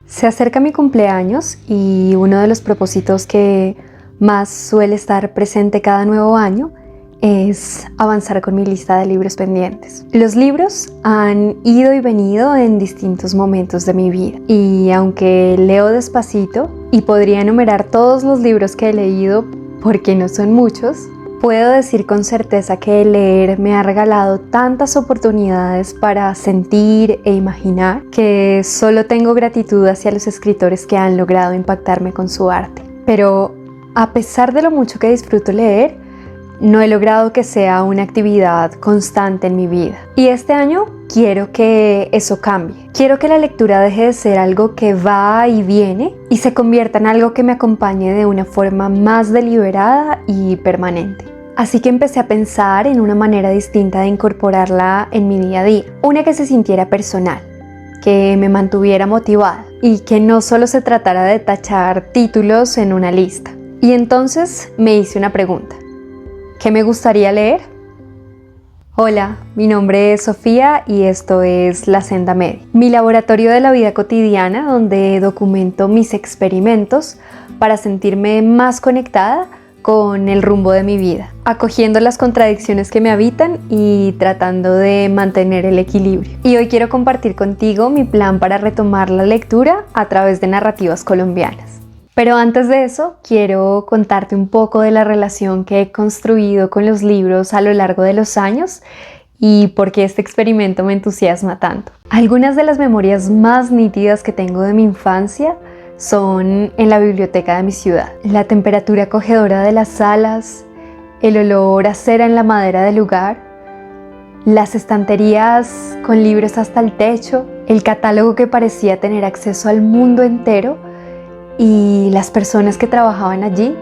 Se acerca mi cumpleaños y uno de los propósitos que más suele estar presente cada nuevo año es avanzar con mi lista de libros pendientes. Los libros han ido y venido en distintos momentos de mi vida y aunque leo despacito y podría enumerar todos los libros que he leído porque no son muchos, puedo decir con certeza que leer me ha regalado tantas oportunidades para sentir e imaginar que solo tengo gratitud hacia los escritores que han logrado impactarme con su arte. Pero a pesar de lo mucho que disfruto leer, no he logrado que sea una actividad constante en mi vida. Y este año quiero que eso cambie. Quiero que la lectura deje de ser algo que va y viene y se convierta en algo que me acompañe de una forma más deliberada y permanente. Así que empecé a pensar en una manera distinta de incorporarla en mi día a día. Una que se sintiera personal, que me mantuviera motivada y que no solo se tratara de tachar títulos en una lista. Y entonces me hice una pregunta. ¿Qué me gustaría leer? Hola, mi nombre es Sofía y esto es La Senda Media, mi laboratorio de la vida cotidiana donde documento mis experimentos para sentirme más conectada con el rumbo de mi vida, acogiendo las contradicciones que me habitan y tratando de mantener el equilibrio. Y hoy quiero compartir contigo mi plan para retomar la lectura a través de narrativas colombianas. Pero antes de eso, quiero contarte un poco de la relación que he construido con los libros a lo largo de los años y por qué este experimento me entusiasma tanto. Algunas de las memorias más nítidas que tengo de mi infancia son en la biblioteca de mi ciudad. La temperatura acogedora de las salas, el olor a cera en la madera del lugar, las estanterías con libros hasta el techo, el catálogo que parecía tener acceso al mundo entero y las personas que trabajaban allí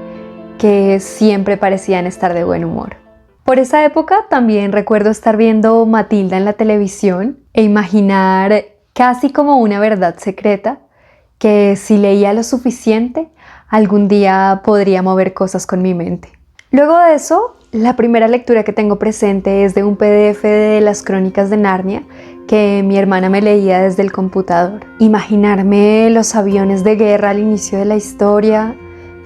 que siempre parecían estar de buen humor. Por esa época también recuerdo estar viendo Matilda en la televisión e imaginar casi como una verdad secreta que si leía lo suficiente, algún día podría mover cosas con mi mente. Luego de eso, la primera lectura que tengo presente es de un PDF de las Crónicas de Narnia que mi hermana me leía desde el computador. Imaginarme los aviones de guerra al inicio de la historia,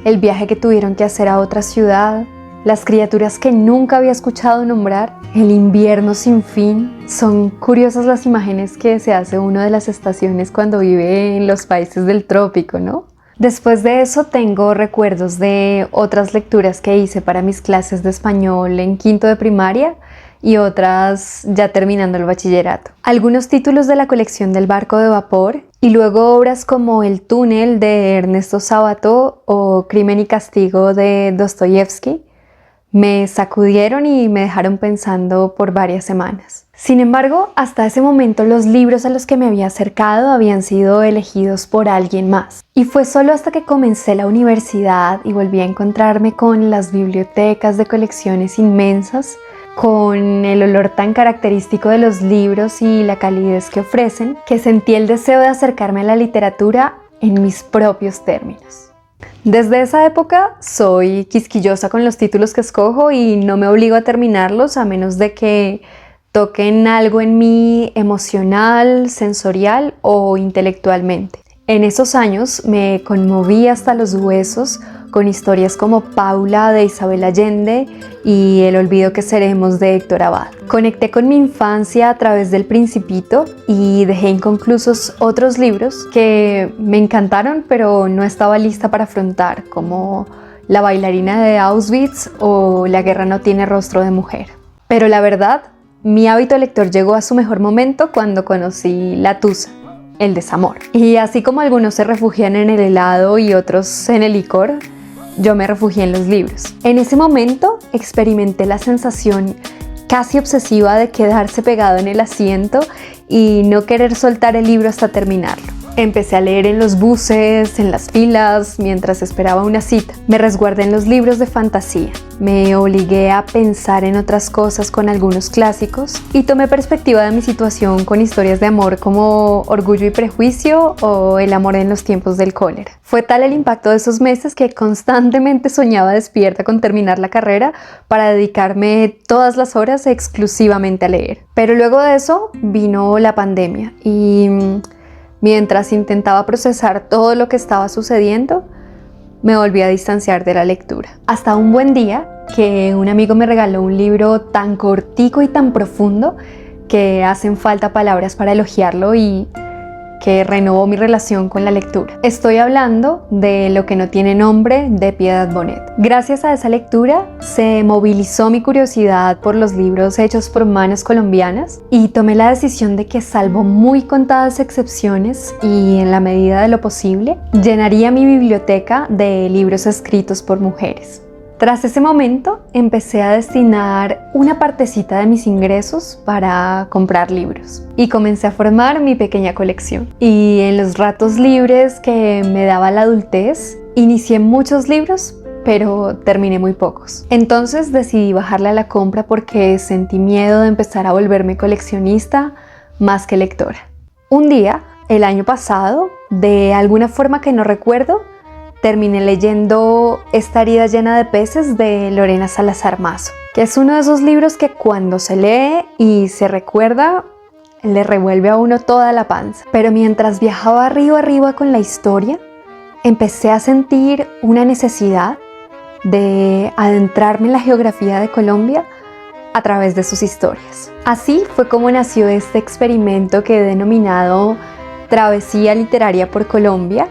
el viaje que tuvieron que hacer a otra ciudad, las criaturas que nunca había escuchado nombrar, el invierno sin fin. Son curiosas las imágenes que se hace uno de las estaciones cuando vive en los países del trópico, ¿no? Después de eso tengo recuerdos de otras lecturas que hice para mis clases de español en quinto de primaria y otras ya terminando el bachillerato. Algunos títulos de la colección del barco de vapor y luego obras como El túnel de Ernesto Sábato o Crimen y castigo de Dostoyevsky me sacudieron y me dejaron pensando por varias semanas. Sin embargo, hasta ese momento los libros a los que me había acercado habían sido elegidos por alguien más. Y fue solo hasta que comencé la universidad y volví a encontrarme con las bibliotecas de colecciones inmensas, con el olor tan característico de los libros y la calidez que ofrecen, que sentí el deseo de acercarme a la literatura en mis propios términos. Desde esa época soy quisquillosa con los títulos que escojo y no me obligo a terminarlos a menos de que toquen algo en mí emocional, sensorial o intelectualmente. En esos años me conmoví hasta los huesos con historias como Paula de Isabel Allende y El olvido que seremos de Héctor Abad. Conecté con mi infancia a través del Principito y dejé inconclusos otros libros que me encantaron pero no estaba lista para afrontar, como La bailarina de Auschwitz o La guerra no tiene rostro de mujer. Pero la verdad, mi hábito lector llegó a su mejor momento cuando conocí La Tusa, el desamor. Y así como algunos se refugian en el helado y otros en el licor, yo me refugié en los libros. En ese momento experimenté la sensación casi obsesiva de quedarse pegado en el asiento y no querer soltar el libro hasta terminarlo. Empecé a leer en los buses, en las filas, mientras esperaba una cita. Me resguardé en los libros de fantasía. Me obligué a pensar en otras cosas con algunos clásicos y tomé perspectiva de mi situación con historias de amor como Orgullo y Prejuicio o El amor en los tiempos del cólera. Fue tal el impacto de esos meses que constantemente soñaba despierta con terminar la carrera para dedicarme todas las horas exclusivamente a leer. Pero luego de eso vino la pandemia y mientras intentaba procesar todo lo que estaba sucediendo, me volví a distanciar de la lectura. Hasta un buen día que un amigo me regaló un libro tan cortico y tan profundo que hacen falta palabras para elogiarlo y que renovó mi relación con la lectura. Estoy hablando de Lo que no tiene nombre, de Piedad Bonet. Gracias a esa lectura se movilizó mi curiosidad por los libros hechos por manos colombianas y tomé la decisión de que, salvo muy contadas excepciones y en la medida de lo posible, llenaría mi biblioteca de libros escritos por mujeres. Tras ese momento, empecé a destinar una partecita de mis ingresos para comprar libros y comencé a formar mi pequeña colección. Y en los ratos libres que me daba la adultez, inicié muchos libros, pero terminé muy pocos. Entonces decidí bajarle a la compra porque sentí miedo de empezar a volverme coleccionista más que lectora. Un día, el año pasado, de alguna forma que no recuerdo, terminé leyendo Esta herida llena de peces de Lorena Salazar Mazo, que es uno de esos libros que cuando se lee y se recuerda, le revuelve a uno toda la panza. Pero mientras viajaba arriba con la historia, empecé a sentir una necesidad de adentrarme en la geografía de Colombia a través de sus historias. Así fue como nació este experimento que he denominado Travesía Literaria por Colombia,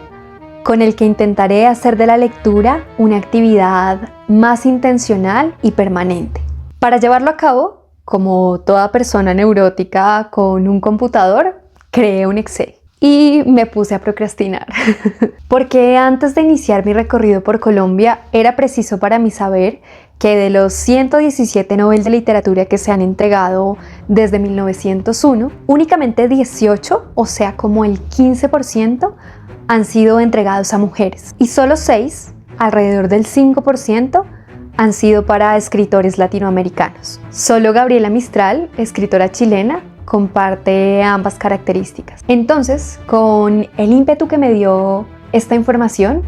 con el que intentaré hacer de la lectura una actividad más intencional y permanente. Para llevarlo a cabo, como toda persona neurótica con un computador, creé un Excel y me puse a procrastinar. Porque antes de iniciar mi recorrido por Colombia, era preciso para mí saber que de los 117 Nobel de Literatura que se han entregado desde 1901, únicamente 18, o sea como el 15%, han sido entregados a mujeres y solo 6, alrededor del 5%, han sido para escritores latinoamericanos. Solo Gabriela Mistral, escritora chilena, comparte ambas características. Entonces, con el ímpetu que me dio esta información,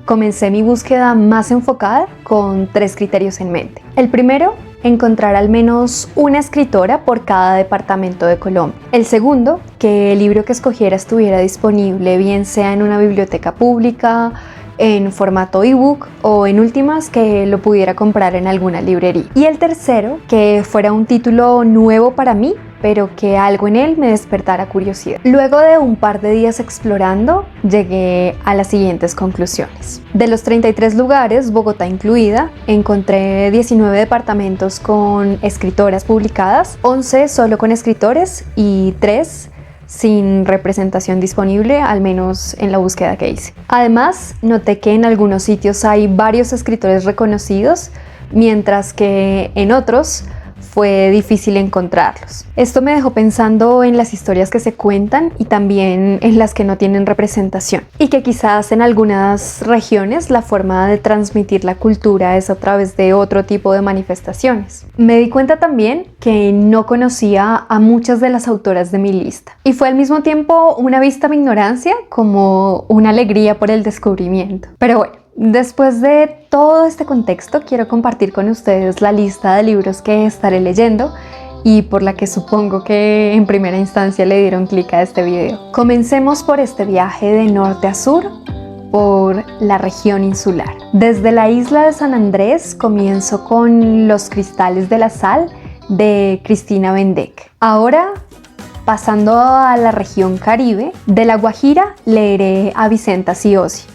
comencé mi búsqueda más enfocada con 3 criterios en mente. El primero, encontrar al menos una escritora por cada departamento de Colombia. El segundo, que el libro que escogiera estuviera disponible, bien sea en una biblioteca pública, en formato ebook o en últimas que lo pudiera comprar en alguna librería. Y el tercero, que fuera un título nuevo para mí, pero que algo en él me despertara curiosidad. Luego de un par de días explorando, llegué a las siguientes conclusiones. De los 33 lugares, Bogotá incluida, encontré 19 departamentos con escritoras publicadas, 11 solo con escritores y 3 sin representación disponible, al menos en la búsqueda que hice. Además, noté que en algunos sitios hay varios escritores reconocidos, mientras que en otros fue difícil encontrarlos. Esto me dejó pensando en las historias que se cuentan y también en las que no tienen representación, y que quizás en algunas regiones la forma de transmitir la cultura es a través de otro tipo de manifestaciones. Me di cuenta también que no conocía a muchas de las autoras de mi lista, y fue al mismo tiempo una vista a mi ignorancia como una alegría por el descubrimiento. Pero bueno, después de todo este contexto, quiero compartir con ustedes la lista de libros que estaré leyendo y por la que supongo que en primera instancia le dieron clic a este video. Comencemos por este viaje de norte a sur por la región insular. Desde la isla de San Andrés comienzo con Los cristales de la sal de Cristina Bendeck. Ahora, pasando a la región Caribe, de La Guajira leeré a Vicenta Siosi.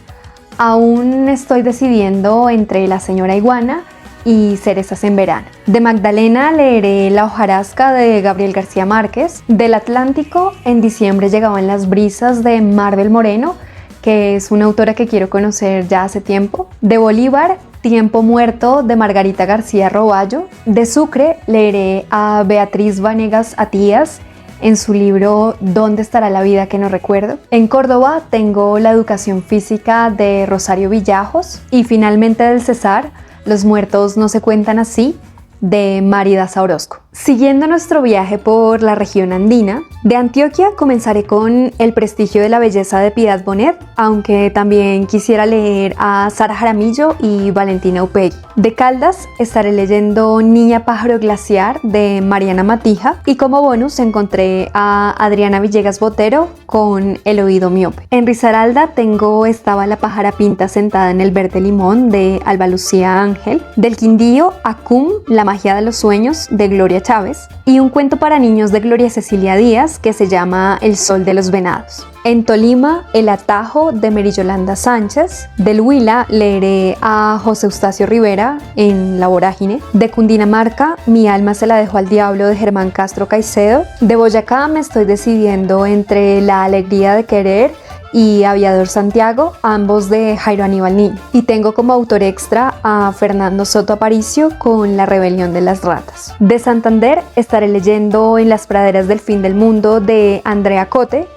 Aún estoy decidiendo entre La señora iguana y Cerezas en verano. De Magdalena leeré La hojarasca de Gabriel García Márquez. Del Atlántico, en diciembre llegaban Las brisas de Marvel Moreno, que es una autora que quiero conocer ya hace tiempo. De Bolívar, Tiempo muerto de Margarita García Roballo. De Sucre leeré a Beatriz Vanegas Atías en su libro ¿Dónde estará la vida que no recuerdo? En Córdoba tengo La educación física de Rosario Villajos y finalmente del Cesar, Los muertos no se cuentan así, de Mari Daza Orozco. Siguiendo nuestro viaje por la región andina, de Antioquia comenzaré con El prestigio de la belleza de Piedad Bonet, aunque también quisiera leer a Sara Jaramillo y Valentina Upegui. De Caldas estaré leyendo Niña pájaro glaciar de Mariana Matija y como bonus encontré a Adriana Villegas Botero con El oído miope. En Risaralda tengo Estaba la pájara pinta sentada en el verde limón de Alba Lucía Ángel. Del Quindío, Acum, La magia de los sueños de Gloria Chávez y un cuento para niños de Gloria Cecilia Díaz que se llama El sol de los venados. En Tolima, El atajo de Mary Yolanda Sánchez. Del Huila leeré a José Eustacio Rivera en La vorágine. De Cundinamarca, Mi alma se la dejó al diablo de Germán Castro Caicedo. De Boyacá me estoy decidiendo entre La alegría de querer y Aviador Santiago, ambos de Jairo Aníbal Niño. Y tengo como autor extra a Fernando Soto Aparicio con La rebelión de las ratas. De Santander estaré leyendo En las praderas del fin del mundo de Andrea Cote.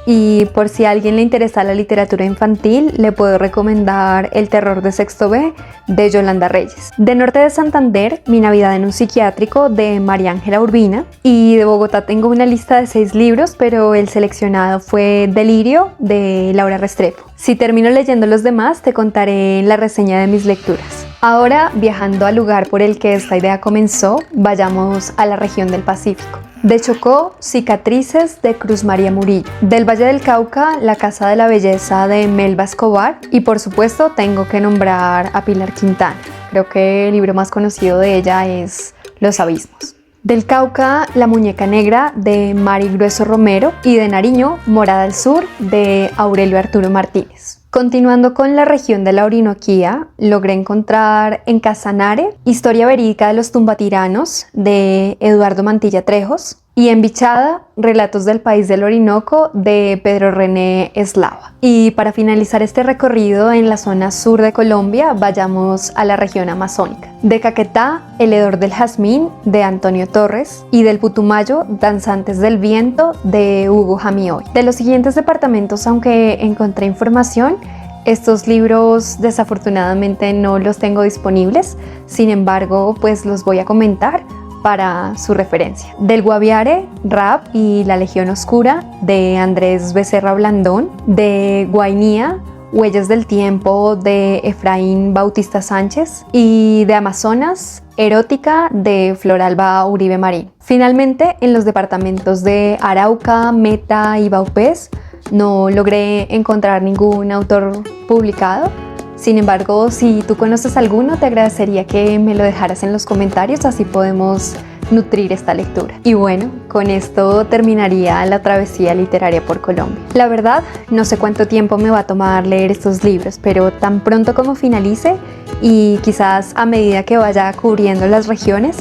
Y por si a alguien le interesa la literatura infantil, le puedo recomendar El terror de sexto B de Yolanda Reyes. De Norte de Santander, Mi Navidad en un psiquiátrico de María Ángela Urbina. Y de Bogotá tengo una lista de 6 libros, pero el seleccionado fue Delirio de Laura Restrepo. Si termino leyendo los demás, te contaré en la reseña de mis lecturas. Ahora, viajando al lugar por el que esta idea comenzó, vayamos a la región del Pacífico. De Chocó, Cicatrices de Cruz María Murillo. Del Valle del Cauca, La casa de la belleza de Melba Escobar. Y por supuesto tengo que nombrar a Pilar Quintana. Creo que el libro más conocido de ella es Los abismos. Del Cauca, La muñeca negra de Mari Grueso Romero. Y de Nariño, Morada del Sur de Aurelio Arturo Martínez. Continuando con la región de la Orinoquía, logré encontrar en Casanare, Historia verídica de los tumbatiranos de Eduardo Mantilla Trejos y en Bichada, Relatos del país del Orinoco de Pedro René Eslava. Y para finalizar este recorrido en la zona sur de Colombia, vayamos a la región amazónica. De Caquetá, El hedor del jazmín de Antonio Torres y del Putumayo, Danzantes del viento de Hugo Jamioy. De los siguientes departamentos, aunque encontré información, estos libros desafortunadamente no los tengo disponibles, sin embargo, pues los voy a comentar para su referencia. Del Guaviare, Rap y la Legión Oscura de Andrés Becerra Blandón. De Guainía, Huellas del tiempo de Efraín Bautista Sánchez. Y de Amazonas, Erótica de Floralba Uribe Marín. Finalmente, en los departamentos de Arauca, Meta y Vaupés no logré encontrar ningún autor publicado. Sin embargo, si tú conoces alguno, te agradecería que me lo dejaras en los comentarios, así podemos nutrir esta lectura. Y bueno, con esto terminaría la travesía literaria por Colombia. La verdad, no sé cuánto tiempo me va a tomar leer estos libros, pero tan pronto como finalice y quizás a medida que vaya cubriendo las regiones,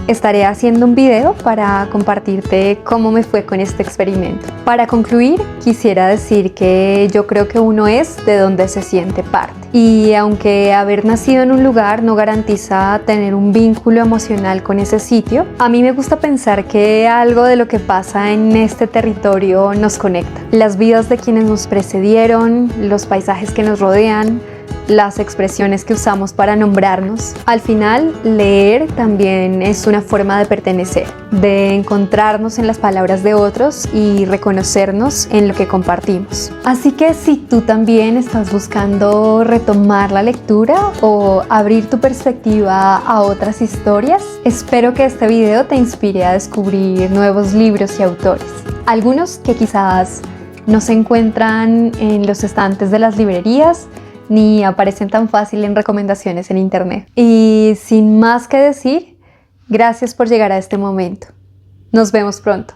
estaré haciendo un video para compartirte cómo me fue con este experimento. Para concluir, quisiera decir que yo creo que uno es de donde se siente parte. Y aunque haber nacido en un lugar no garantiza tener un vínculo emocional con ese sitio, a mí me gusta pensar que algo de lo que pasa en este territorio nos conecta. Las vidas de quienes nos precedieron, los paisajes que nos rodean, las expresiones que usamos para nombrarnos. Al final, leer también es una forma de pertenecer, de encontrarnos en las palabras de otros y reconocernos en lo que compartimos. Así que si tú también estás buscando retomar la lectura o abrir tu perspectiva a otras historias, espero que este video te inspire a descubrir nuevos libros y autores. Algunos que quizás no se encuentran en los estantes de las librerías, ni aparecen tan fácil en recomendaciones en internet. Y sin más que decir, gracias por llegar a este momento. Nos vemos pronto.